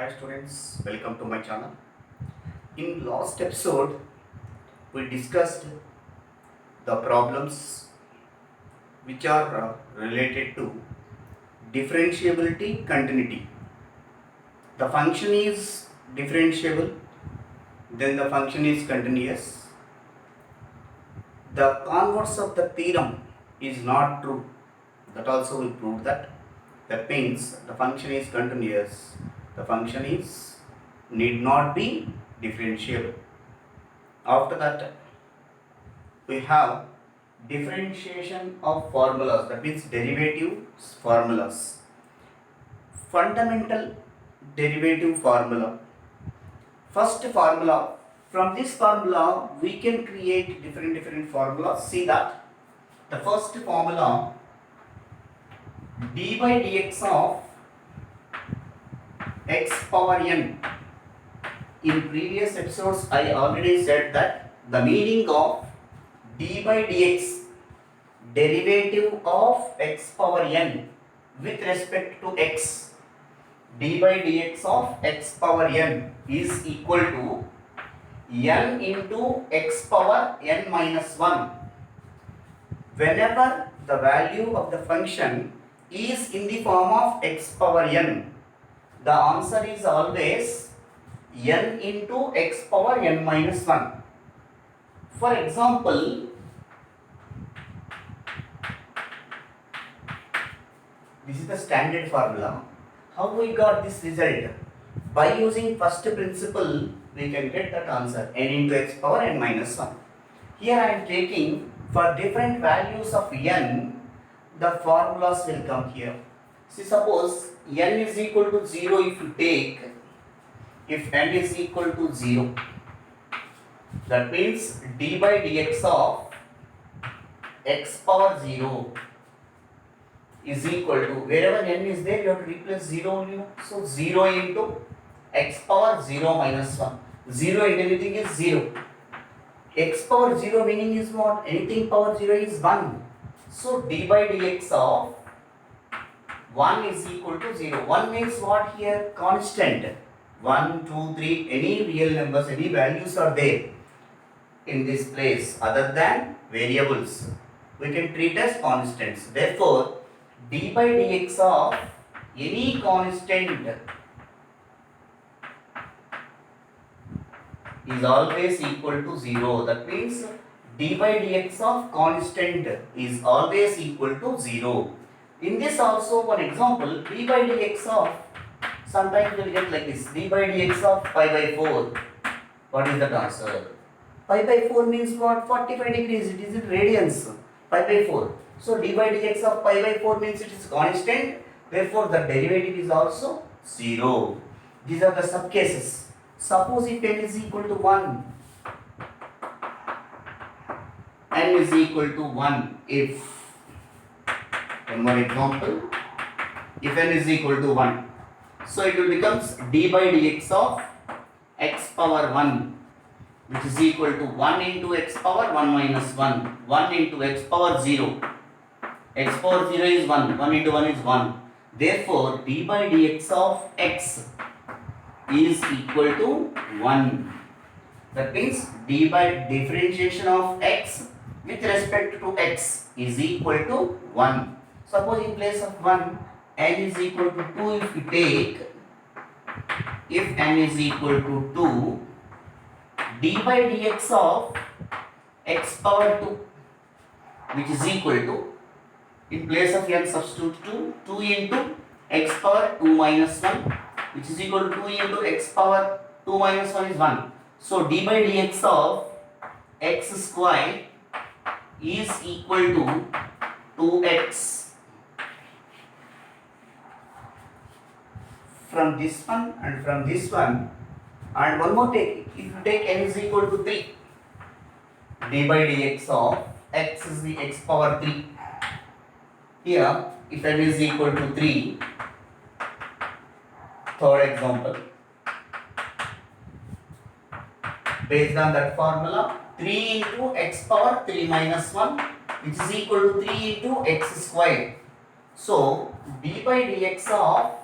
Hi students, welcome to my channel. In last episode, we discussed the problems which are related to differentiability continuity. The function is differentiable, then the function is continuous. The converse of the theorem is not true. That also we proved that. That means the function is continuous. The function is need not be differentiable. After that, we have differentiation of formulas, that means derivative formulas. Fundamental derivative formula. First formula, from this formula we can create different formulas. See that the first formula, d by dx of x power n. In previous episodes I already said that the meaning of d by dx, derivative of x power n with respect to x, d by dx of x power n is equal to n into x power n minus 1. Whenever the value of the function is in the form of x power n, the answer is always n into x power n minus 1. For example, this is the standard formula. How we got this result? By using first principle, we can get that answer, n into x power n minus 1. Here I am taking for different values of n, the formulas will come here. See, suppose n is equal to 0 if you take, if n is equal to 0, that means d by dx of x power 0 is equal to, wherever n is there you have to replace 0 only. So 0 into x power 0 minus 1. 0 into anything is 0. X power 0 meaning is what? Anything power 0 is 1. So d by dx of 1 is equal to 0. 1 means what here? Constant. 1, 2, 3, any real numbers, any values are there in this place other than variables. We can treat as constants. Therefore, d by dx of any constant is always equal to 0. That means d by dx of constant is always equal to 0. In this also one example, d by dx of, sometimes you will get like this, d by dx of pi by 4. What is that answer? Pi by 4 means what? 45 degrees. It is in radians. Pi by 4. So d by dx of pi by 4 means it is constant. Therefore, the derivative is also 0. These are the sub cases. Suppose if n is equal to 1. N is equal to 1 if, one more example, if n is equal to 1. So it will becomes d by dx of x power 1, which is equal to 1 into x power 1 minus 1. 1 into x power 0. X power 0 is 1. 1 into 1 is 1. Therefore, d by dx of x is equal to 1. That means d by differentiation of x with respect to x is equal to 1. Suppose in place of 1, n is equal to 2 if you take, if n is equal to 2, d by dx of x power 2, which is equal to, in place of n substitute 2 into x power 2 minus 1, which is equal to 2 into x power 2 minus 1 is 1. So d by dx of x square is equal to 2x. From this one and from this one, and one more take, if you take n is equal to 3, d by dx of x is the x power 3. Here, if n is equal to 3, third example, based on that formula, 3 into x power 3 minus 1, which is equal to 3 into x square. So, d by dx of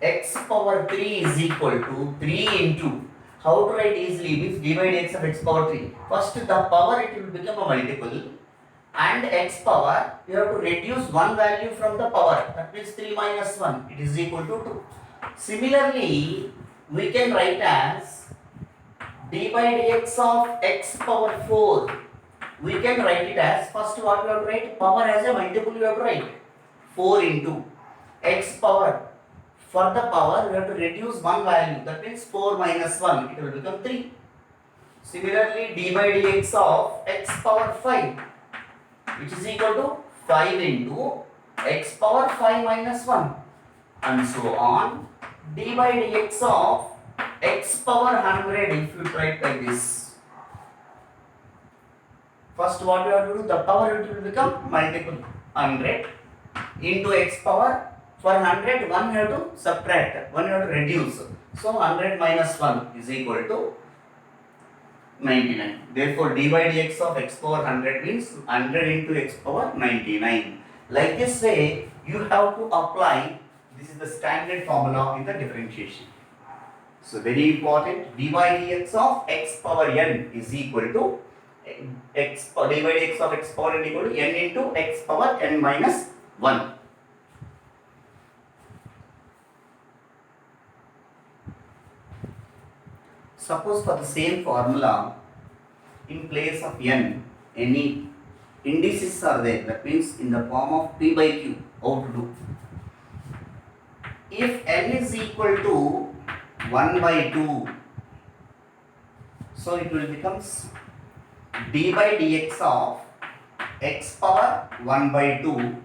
x power 3 is equal to 3 into, how to write easily means d by dx of x power 3. First the power it will become a multiple, and x power you have to reduce one value from the power, that means 3 minus 1, it is equal to 2. Similarly, we can write as d by dx of x power 4. We can write it as, first what we have to write, power as a multiple you have to write, 4 into x power. For the power we have to reduce one value, that means 4 minus 1, it will become 3. Similarly, d by dx of x power 5, which is equal to 5 into x power 5 minus 1, and so on. D by dx of x power 100, if you write like this. First what you have to do, the power it will become multiple, 100 into x power. For 100, 1 you have to subtract, 1 you have to reduce. So 100 minus 1 is equal to 99. Therefore, d by dx of x power 100 means 100 into x power 99. Like this way, you have to apply. This is the standard formula in the differentiation. So, very important, d by dx of x power n is equal to d by dx of x power n equal to n into x power n minus 1. Suppose for the same formula, in place of n, any indices are there, that means in the form of p by q, how to do? If n is equal to 1 by 2, so it will becomes d by dx of x power 1 by 2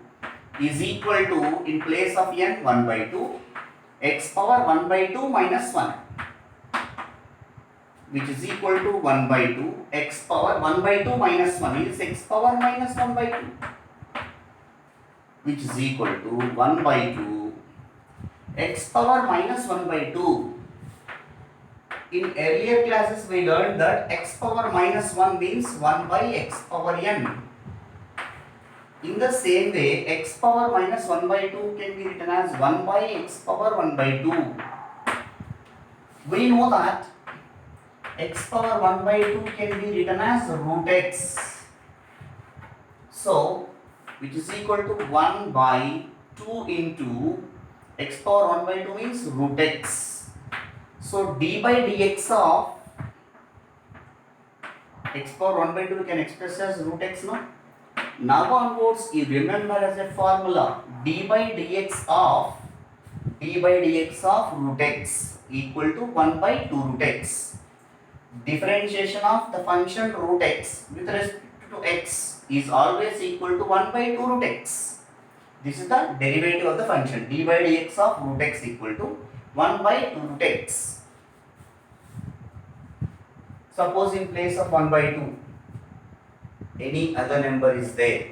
is equal to, in place of n, 1 by 2, x power 1 by 2 minus 1, which is equal to 1 by 2, x power 1 by 2 minus 1 is x power minus 1 by 2, which is equal to 1 by 2, x power minus 1 by 2. In earlier classes we learned that x power minus 1 means 1 by x power n. In the same way, x power minus 1 by 2 can be written as 1 by x power 1 by 2. We know that x power 1 by 2 can be written as root x. So, which is equal to 1 by 2 into x power 1 by 2 means root x. So, d by dx of x power 1 by 2 we can express as root x, no? Now onwards, you remember as a formula, d by dx of root x equal to 1 by 2 root x. Differentiation of the function root x with respect to x is always equal to 1 by 2 root x. This is the derivative of the function, d by dx of root x equal to 1 by 2 root x. Suppose in place of 1 by 2, any other number is there.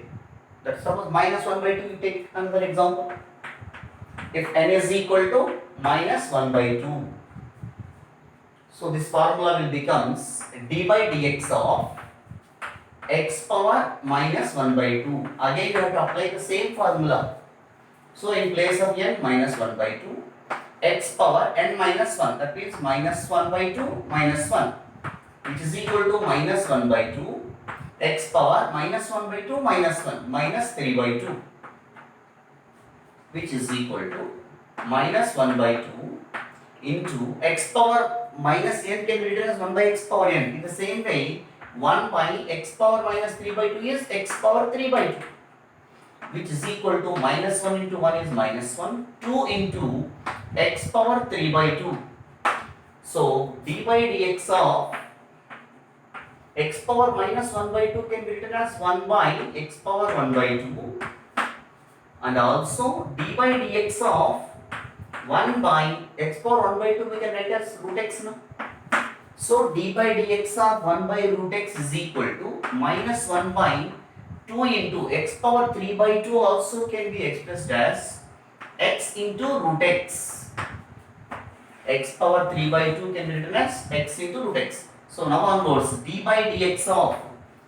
Let's suppose minus 1 by 2, you take another example. If n is equal to minus 1 by 2, so this formula will becomes d by dx of x power minus 1 by 2. Again you have to apply the same formula. So in place of n, minus 1 by 2, x power n minus 1, that means minus 1 by 2 minus 1, which is equal to minus 1 by 2, x power minus 1 by 2 minus 1, minus 3 by 2, which is equal to minus 1 by 2 into x power minus n can be written as 1 by x power n. In the same way, 1 by x power minus 3 by 2 is x power 3 by 2, which is equal to minus 1 into 1 is minus 1, 2 into x power 3 by 2. So, d by dx of x power minus 1 by 2 can be written as 1 by x power 1 by 2, and also d by dx of 1 by x power 1 by 2 we can write as root x now. So d by dx of 1 by root x is equal to minus 1 by 2 into x power 3 by 2 also can be expressed as x into root x. X power 3 by 2 can be written as x into root x. So now onwards, d by dx of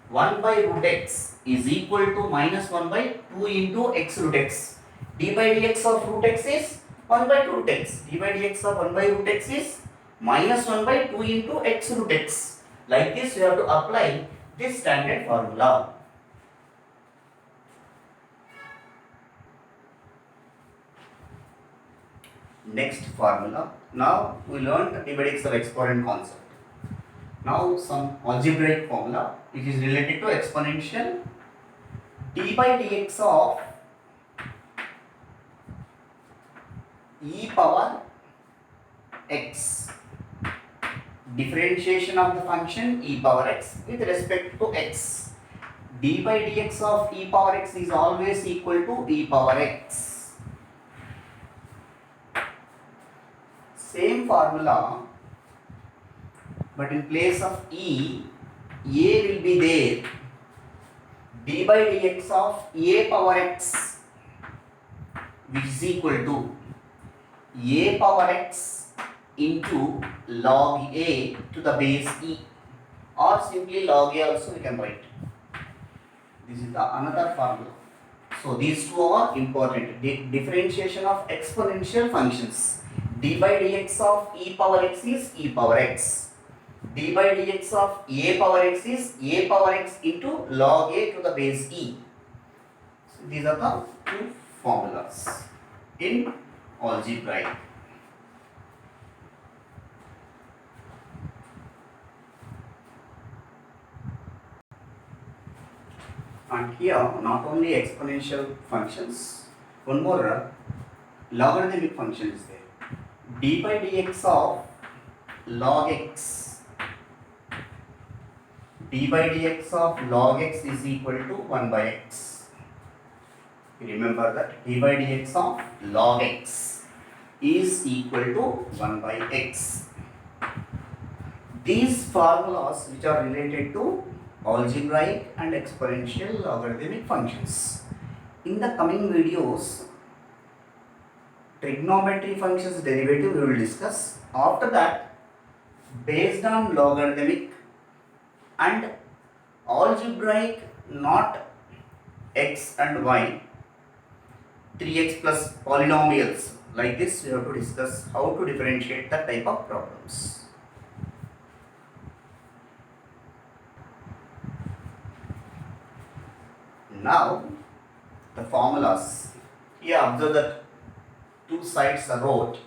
1 by root x is equal to minus 1 by 2 into x root x. D by dx of root x is 1 by 2 root x. d by dx of 1 by root x is minus 1 by 2 into x root x. Like this you have to apply this standard formula. Next formula. Now we learned d by dx of exponent concept. Now some algebraic formula which is related to exponential. d by dx of e power x. Differentiation of the function e power x with respect to x. d by dx of e power x is always equal to e power x. Same formula, but in place of e, a will be there. d by dx of a power x, which is equal to a power x into log a to the base e, or simply log a also we can write. This is the another formula. So these two are important. Differentiation of exponential functions. d by dx of e power x is e power x. d by dx of a power x is a power x into log a to the base e. So these are the two formulas in algebraic. And here not only exponential functions, one more logarithmic function is there. d by dx of log x, d by dx of log x is equal to 1 by x. Remember that d by dx of log x is equal to 1 by x. These formulas which are related to algebraic and exponential logarithmic functions. In the coming videos, trigonometry functions derivative we will discuss. After that, based on logarithmic and algebraic, not x and y, 3x plus polynomials, like this we have to discuss how to differentiate the type of problems. Now the formulas. Here observe that two sides are wrote.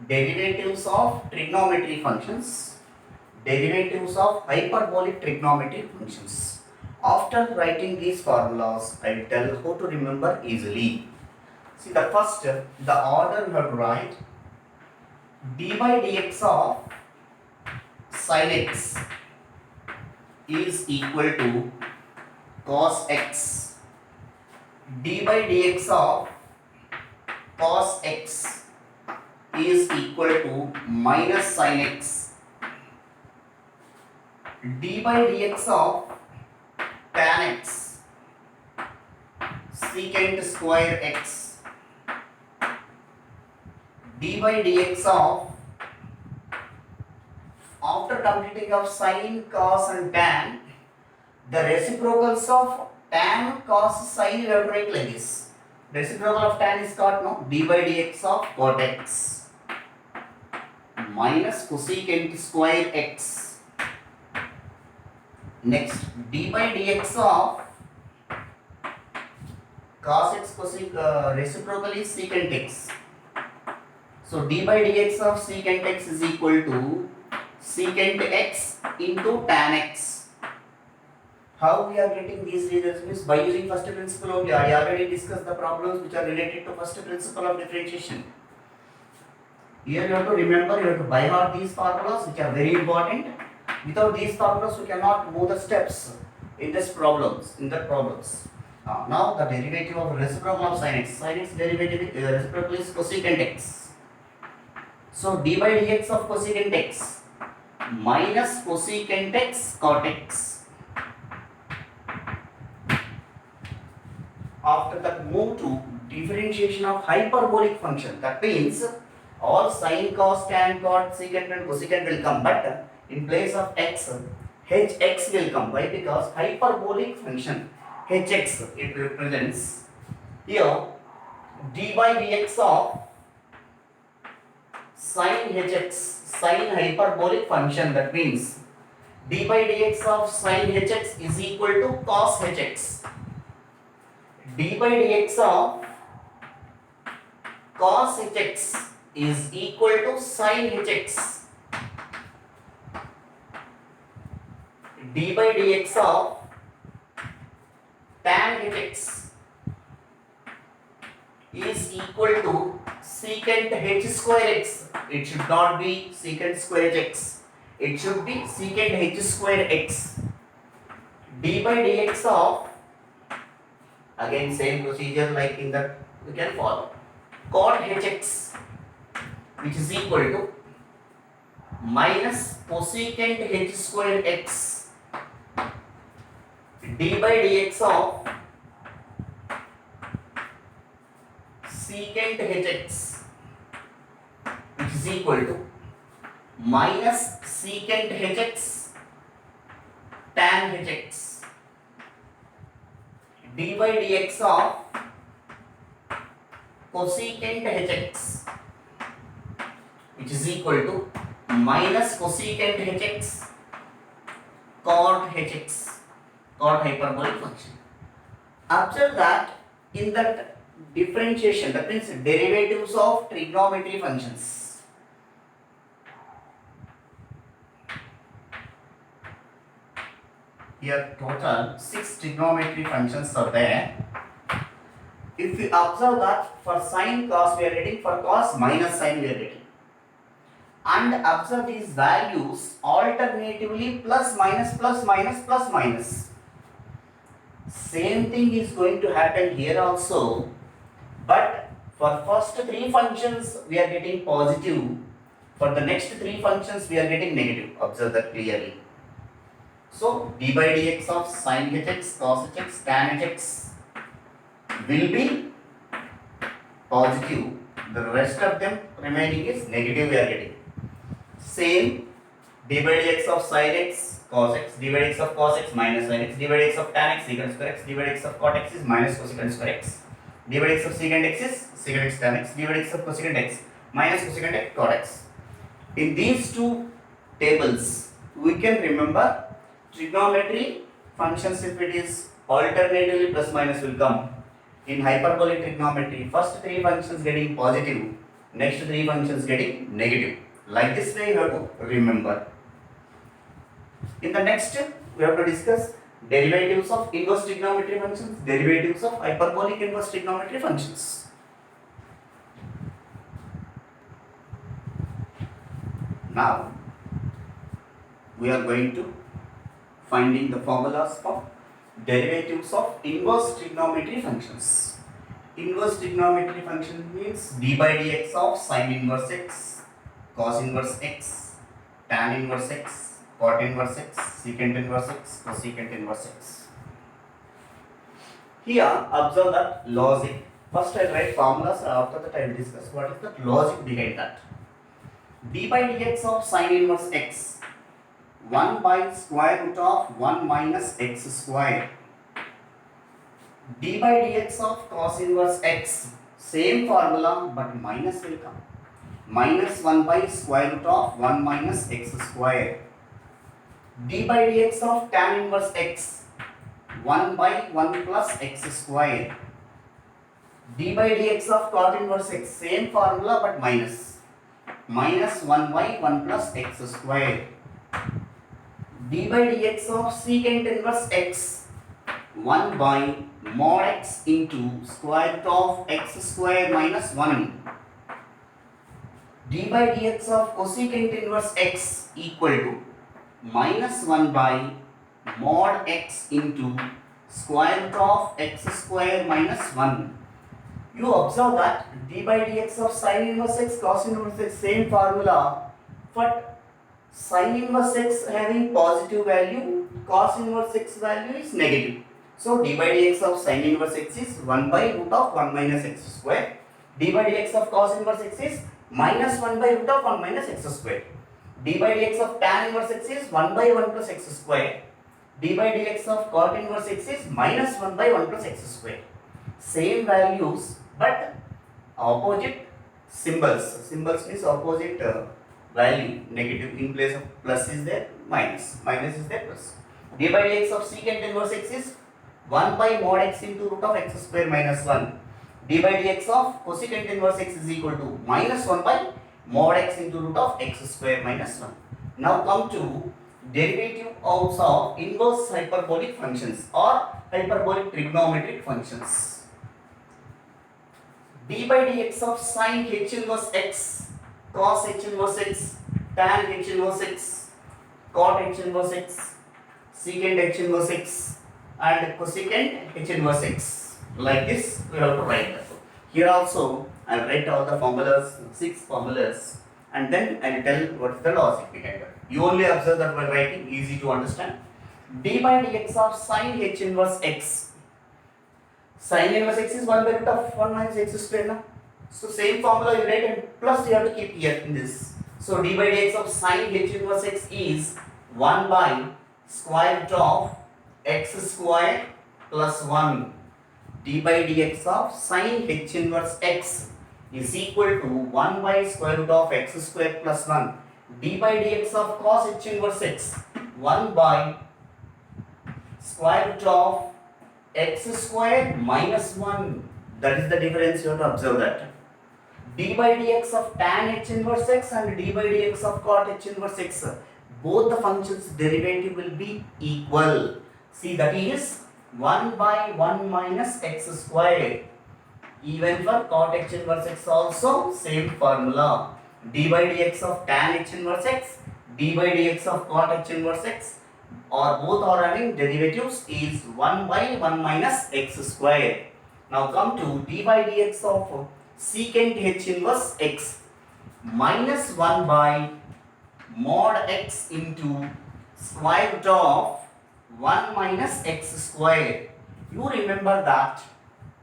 Derivatives of trigonometry functions, derivatives of hyperbolic trigonometry functions. After writing these formulas, I will tell how to remember easily. See, the first, the order we have to write. d by dx of sin x is equal to cos x. d by dx of cos x is equal to minus sin x. d by dx of tan x secant square x. d by dx of, after completing of sin, cos and tan, the reciprocals of tan, cos, sin we have to write like this. Reciprocal of tan is cot, no? d by dx of cot x minus cosecant square x. Next, d by dx of cos x reciprocal is secant x. So d by dx of secant x is equal to secant x into tan x. How we are getting these results means by using first principle only. I already discussed the problems which are related to first principle of differentiation. Here you have to remember, you have to by heart these formulas which are very important. Without these formulas we cannot move the steps in this problems, in that problems. Now the derivative of reciprocal of sin x. Sin x derivative reciprocal is cosecant x. So d by dx of cosecant x minus cosecant x cot x. After that, move to differentiation of hyperbolic function. That means all sin, cos, tan, cot, secant and cosecant will come, but in place of x, hx will come. Why? Because hyperbolic function hx it represents here d by dx of sin hx, sin hyperbolic function, that means d by dx of sin hx is equal to cos hx. d by dx of cos hx is equal to sin hx. d by dx of tan hx is equal to secant h square x. It should not be secant square x. It should be secant h square x. d by dx of, again same procedure like in that we can follow, cot hx, which is equal to minus cosecant h square x. d by dx of secant hx, which is equal to minus secant hx tan hx. d by dx of cosecant hx, which is equal to minus cosecant hx cot hx, cot hyperbolic function. Observe that in that differentiation, that means derivatives of trigonometry functions, here total 6 trigonometry functions are there. If we observe that for sine cos we are getting, for cos minus sine we are getting, and observe these values alternatively plus minus plus minus plus minus. Same thing is going to happen here also, but for first 3 functions we are getting positive, for the next 3 functions we are getting negative. Observe that clearly. So d by dx of sin hx, cos hx, tan hx will be positive, the rest of them remaining is negative we are getting. Same d by dx of sin x, cos x, d by dx of cos x minus sin x, d by dx of tan x secant square x, d by dx of cot x is minus cosecant square x, d by dx of secant x is secant x tan x, d by dx of cosecant x minus cosecant x cot x. In these two tables we can remember trigonometry functions. If it is alternatively plus minus will come. In hyperbolic trigonometry, first 3 functions getting positive, next 3 functions getting negative. Like this way you have to remember. In the next step, we have to discuss derivatives of inverse trigonometry functions, derivatives of hyperbolic inverse trigonometry functions. Now, we are going to finding the formulas for derivatives of inverse trigonometry functions. Inverse trigonometry function means d by dx of sin inverse x, cos inverse x, tan inverse x, cot inverse x, secant inverse x, cosecant inverse x. Here observe that logic. First I write formulas, after that I will discuss what is the logic behind that. d by dx of sin inverse x, 1 by square root of 1 minus x square. d by dx of cos inverse x, same formula but minus will come. Minus 1 by square root of 1 minus x square. d by dx of tan inverse x, 1 by 1 plus x square. d by dx of cot inverse x, same formula but minus. Minus 1 by 1 plus x square. d by dx of secant inverse x, 1 by mod x into square root of x square minus 1. d by dx of cosecant inverse x equal to minus 1 by mod x into square root of x square minus 1. You observe that d by dx of sin inverse x, cos inverse x, same formula, but sin inverse x having positive value, cos inverse x value is negative. So d by dx of sin inverse x is 1 by root of 1 minus x square. d by dx of cos inverse x is minus 1 by root of 1 minus x square. d by dx of tan inverse x is 1 by 1 plus x square. d by dx of cot inverse x is minus 1 by 1 plus x square. Same values but opposite symbols. Symbols means opposite value. Negative in place of plus is there, minus. Minus is there, plus. D by dx of secant inverse x is 1 by mod x into root of x square minus 1. D by dx of cosecant inverse x is equal to minus 1 by mod x into root of x square minus 1. Now come to derivative of inverse hyperbolic functions or hyperbolic trigonometric functions. D by dx of sin h inverse x, cos h inverse x, tan h inverse x, cot h inverse x, secant h inverse x and cosecant h inverse x. Like this we have to write. Here also I will write all the formulas, 6 formulas, and then I will tell what is the logic behind it. You only observe that while writing, easy to understand. D by dx of sin h inverse x. Sin inverse x is 1 by root of 1 minus x square now. So same formula you write and plus you have to keep here in this. So d by dx of sin h inverse x is 1 by square root of x square plus 1. D by dx of sin h inverse x is equal to 1 by square root of x square plus 1. D by dx of cos h inverse x 1 by square root of x square minus 1. That is the difference, you have to observe that. D by dx of tan h inverse x and d by dx of cot h inverse x, both the functions derivative will be equal. See, that is 1 by 1 minus x square. Even for cot h inverse x also same formula. D by dx of tan h inverse x, d by dx of cot h inverse x, or both are having derivatives is 1 by 1 minus x square. Now come to d by dx of secant h inverse x minus 1 by mod x into square root of 1 minus x square. You remember that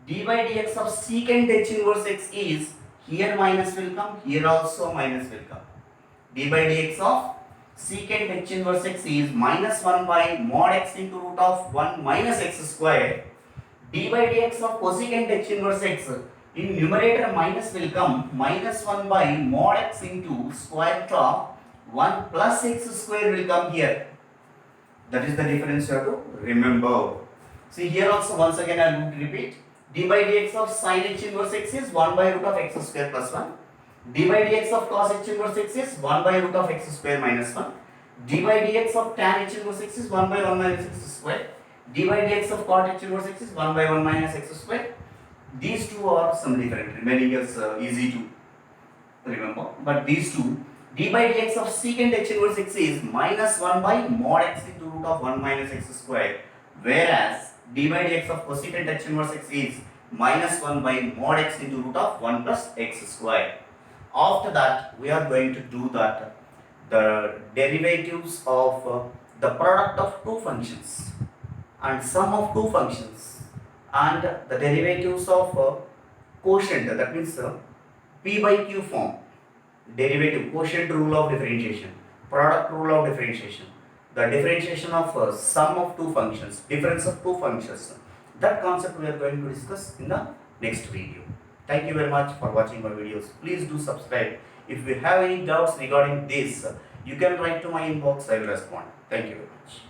d by dx of secant h inverse x is, here minus will come, here also minus will come. D by dx of secant h inverse x is minus 1 by mod x into root of 1 minus x square. D by dx of cosecant h inverse x, in numerator minus will come, minus 1 by mod x into square root of 1 plus x square will come here. That is the difference you have to remember. See, here also once again I will repeat. D by dx of sin h inverse x is 1 by root of x square plus 1. D by dx of cos h inverse x is 1 by root of x square minus 1. D by dx of tan h inverse x is 1 by 1 minus x square. D by dx of cot h inverse x is 1 by 1 minus x square. These two are some different. Remaining is easy to remember. But these two, d by dx of secant h inverse x is minus 1 by mod x into root of 1 minus x square. Whereas d by dx of cosecant h inverse x is minus 1 by mod x into root of 1 plus x square. After that, we are going to do that the derivatives of the product of two functions and sum of two functions and the derivatives of quotient, that means p by q form, derivative, quotient rule of differentiation, product rule of differentiation, the differentiation of sum of two functions, difference of two functions. That concept we are going to discuss in the next video. Thank you very much for watching my videos. Please do subscribe. If you have any doubts regarding this, you can write to my inbox. I will respond. Thank you very much.